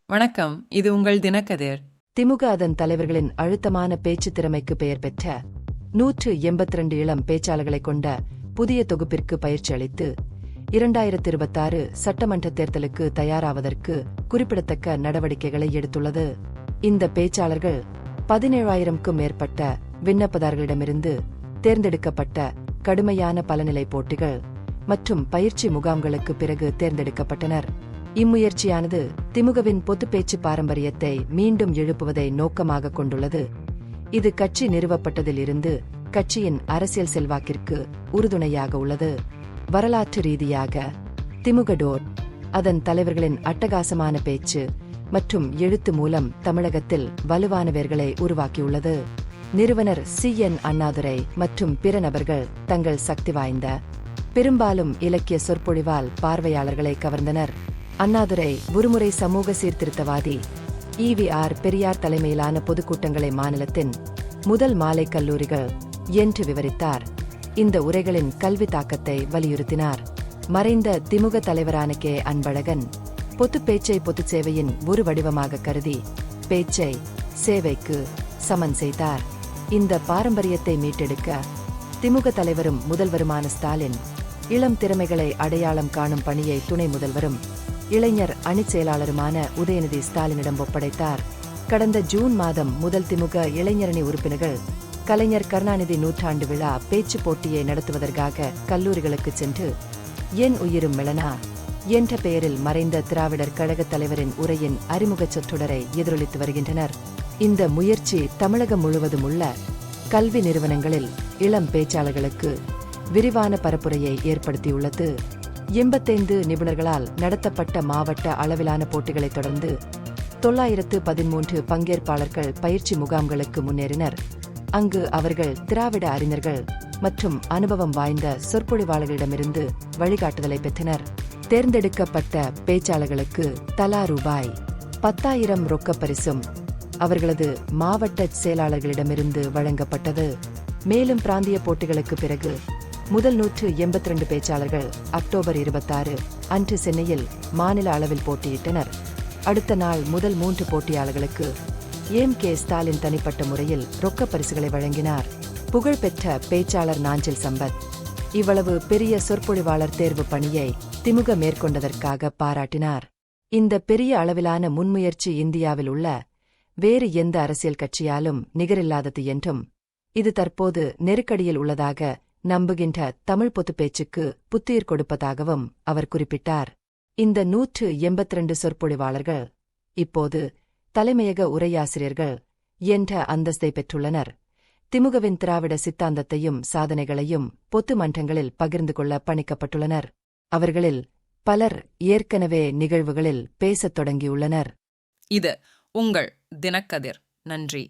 வணக்கம், இது உங்கள் தினக்கதிர். திமுக அதன் தலைவர்களின் அழுத்தமான பேச்சு திறமைக்கு பெயர் பெற்ற 182 இளம் பேச்சாளர்களை கொண்ட புதிய தொகுப்பிற்கு பயிற்சி அளித்து 2026 சட்டமன்ற தேர்தலுக்கு தயாராவதற்கு குறிப்பிடத்தக்க நடவடிக்கைகளை எடுத்துள்ளது. இந்த பேச்சாளர்கள் 17,000க்கும் மேற்பட்ட விண்ணப்பதாரர்களிடமிருந்து தேர்ந்தெடுக்கப்பட்ட கடுமையான பலநிலை போட்டிகள் மற்றும் பயிற்சி முகாம்களுக்கு பிறகு தேர்ந்தெடுக்கப்பட்டனர். இம்முயற்சியானது திமுகவின் பொதுப்பேச்சு பாரம்பரியத்தை மீண்டும் எழுப்புவதை நோக்கமாக கொண்டுள்ளது. இது கட்சி நிறுவப்பட்டதில் இருந்து கட்சியின் அரசியல் செல்வாக்கிற்கு உறுதுணையாக உள்ளது. வரலாற்று ரீதியாக திமுக அதன் தலைவர்களின் அட்டகாசமான பேச்சு மற்றும் எழுத்து மூலம் தமிழகத்தில் வலுவான வேர்களை உருவாக்கியுள்ளது. நிறுவனர் என் அண்ணாதுரை மற்றும் பிற நபர்கள் தங்கள் சக்தி வாய்ந்த பெரும்பாலும் இலக்கிய சொற்பொழிவால் பார்வையாளர்களை கவர்ந்தனர். அண்ணாதுரை ஒருமுறை சமூக சீர்திருத்தவாதி ஈ.வி.ஆர். பெரியார் தலைமையிலான பொதுக்கூட்டங்களை மாநிலத்தின் முதல் மாலை கல்லூரிகள் என்று விவரித்தார். இந்த உரைகளின் கல்வி தாக்கத்தை வலியுறுத்தினார். மறைந்த திமுக தலைவரான கே. அன்பழகன் பொதுப்பேச்சை பொதுச் சேவையின் ஒரு வடிவமாக கருதி பேச்சை சேவைக்கு சமன் செய்தார். இந்த பாரம்பரியத்தை மீட்டெடுக்க திமுக தலைவரும் முதல்வருமான ஸ்டாலின் இளம் திறமைகளை அடையாளம் காணும் பணியை துணை முதல்வரும் இளைஞர் அணிச் செயலாளருமான உதயநிதி ஸ்டாலினிடம் ஒப்படைத்தார். கடந்த ஜூன் மாதம் முதல் திமுக இளைஞரணி உறுப்பினர்கள் கலைஞர் கருணாநிதி நூற்றாண்டு விழா பேச்சு போட்டியை நடத்துவதற்காக கல்லூரிகளுக்கு சென்று என் உயிரும் மெளனா என்ற பெயரில் மறைந்த திராவிடர் கழகத் தலைவரின் உரையின் அறிமுகச் சொற்றொடரை எதிரொலித்து வருகின்றனர். இந்த முயற்சி தமிழகம் முழுவதும் உள்ள கல்வி நிறுவனங்களில் இளம் பேச்சாளர்களுக்கு விரிவான பரப்புரையை ஏற்படுத்தியுள்ளது. 85 நிபுணர்களால் நடத்தப்பட்ட மாவட்ட அளவிலான போட்டிகளைத் தொடர்ந்து 913 பங்கேற்பாளர்கள் பயிற்சி முகாம்களுக்கு முன்னேறினர். அங்கு அவர்கள் திராவிட அறிஞர்கள் மற்றும் அனுபவம் வாய்ந்த சொற்பொழிவாளர்களிடமிருந்து வழிகாட்டுதலை பெற்றனர். தேர்ந்தெடுக்கப்பட்ட பேச்சாளர்களுக்கு தலா ரூபாய் 10,000 ரொக்கப் பரிசும் அவர்களது மாவட்ட செயலாளர்களிடமிருந்து வழங்கப்பட்டது. மேலும் பிராந்திய போட்டிகளுக்கு பிறகு முதல் 182 பேச்சாளர்கள் அக்டோபர் 26 அன்று சென்னையில் மாநில அளவில் போட்டியிட்டனர். அடுத்த நாள் முதல் 3 போட்டியாளர்களுக்கு கே. ஸ்டாலின் தனிப்பட்ட முறையில் ரொக்கப் பரிசுகளை வழங்கினார். புகழ்பெற்ற பேச்சாளர் நாஞ்சில் சம்பத் இவ்வளவு பெரிய சொற்பொழிவாளர் தேர்வு பணியை திமுக மேற்கொண்டதற்காக பாராட்டினார். இந்த பெரிய அளவிலான முன்முயற்சி இந்தியாவில் உள்ள வேறு எந்த அரசியல் கட்சியாலும் நிகரில்லாதது என்றும் இது தற்போது நெருக்கடியில் உள்ளதாக நம்புகின்ற தமிழ் பொதுப்பேச்சுக்கு புத்துயிர் கொடுப்பதாகவும் அவர் குறிப்பிட்டார். இந்த 182 சொற்பொழிவாளர்கள் இப்போது தலைமையக உரையாசிரியர்கள் என்ற அந்தஸ்தை பெற்றுள்ளனர். திமுகவின் திராவிட சித்தாந்தத்தையும் சாதனைகளையும் பொது மன்றங்களில் பகிர்ந்து கொள்ள பணிக்கப்பட்டுள்ளனர். அவர்களில் பலர் ஏற்கனவே நிகழ்வுகளில் பேசத் தொடங்கியுள்ளனர். இது உங்கள் தினக்கதிர். நன்றி.